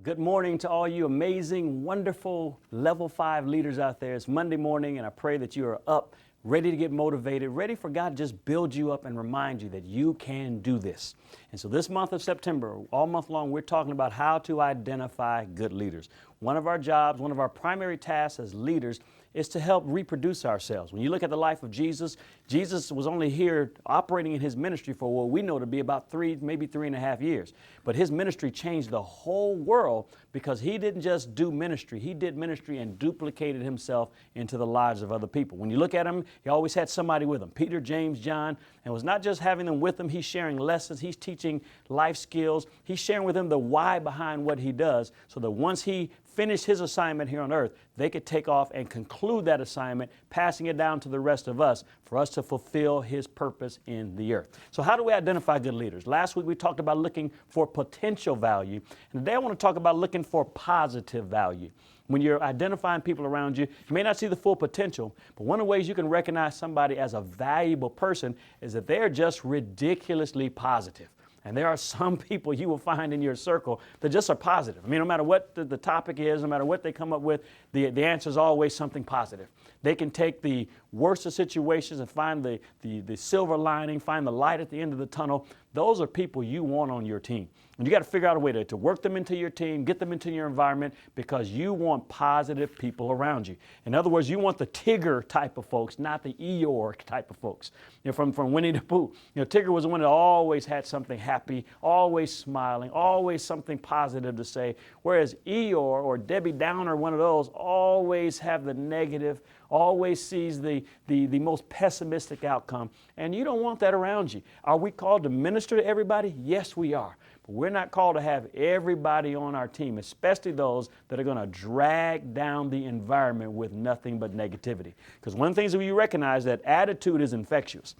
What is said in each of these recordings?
Good morning to all you amazing, wonderful Level 5 leaders out there. It's Monday morning, and I pray that you are up, ready to get motivated, ready for God to just build you up and remind you that you can do this. And so this month of September, all month long, we're talking about how to identify good leaders. One of our jobs, one of our primary tasks as leaders is to help reproduce ourselves. When you look at the life of Jesus, Jesus was only here operating in his ministry for what we know to be about maybe 3.5 years. But his ministry changed the whole world because he didn't just do ministry. He did ministry and duplicated himself into the lives of other people. When you look at him, he always had somebody with him, Peter, James, John, and was not just having them with him. He's sharing lessons. He's teaching life skills. He's sharing with them the why behind what he does so that once he finished his assignment here on earth, they could take off and conclude that assignment, passing it down to the rest of us for us to fulfill his purpose in the earth. So how do we identify good leaders? Last week we talked about looking for potential value, and today I want to talk about looking for positive value. When you're identifying people around you, you may not see the full potential, but one of the ways you can recognize somebody as a valuable person is that they're just ridiculously positive. And there are some people you will find in your circle that just are positive. I mean, no matter what the topic is, no matter what they come up with, the answer is always something positive. They can take the worst of situations and find the silver lining, find the light at the end of the tunnel. Those are people you want on your team. And you got to figure out a way to work them into your team, get them into your environment, because you want positive people around you. In other words, you want the Tigger type of folks, not the Eeyore type of folks. You know, from Winnie the Pooh. You know, Tigger was the one that always had something happy, always smiling, always something positive to say. Whereas Eeyore or Debbie Downer, one of those, always have the negative, always sees the most pessimistic outcome. And you don't want that around you. Are we called to minister to everybody? Yes, we are. But we're not called to have everybody on our team, especially those that are going to drag down the environment with nothing but negativity. Because one of the things that we recognize that attitude is infectious.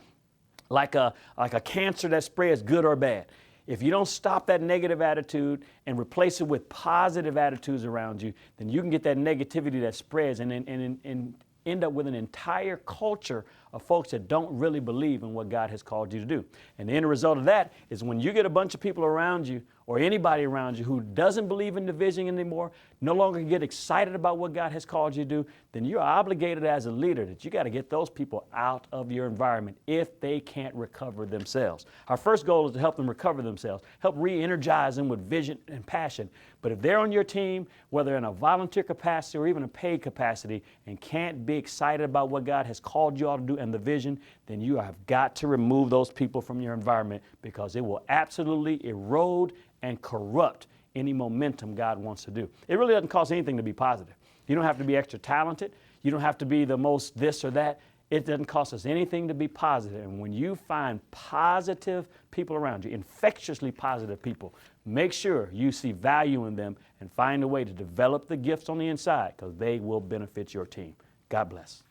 Like a cancer that spreads good or bad. If you don't stop that negative attitude and replace it with positive attitudes around you, then you can get that negativity that spreads and end up with an entire culture of folks that don't really believe in what God has called you to do. And the end result of that is when you get a bunch of people around you or anybody around you who doesn't believe in the vision anymore, no longer get excited about what God has called you to do, then you're obligated as a leader that you got to get those people out of your environment if they can't recover themselves. Our first goal is to help them recover themselves, help re-energize them with vision and passion. But if they're on your team, whether in a volunteer capacity or even a paid capacity, and can't be excited about what God has called you all to do and the vision, then you have got to remove those people from your environment, because it will absolutely erode and corrupt any momentum God wants to do. It really doesn't cost anything to be positive. You don't have to be extra talented. You don't have to be the most this or that. It doesn't cost us anything to be positive. And when you find positive people around you, infectiously positive people, make sure you see value in them and find a way to develop the gifts on the inside, because they will benefit your team. God bless.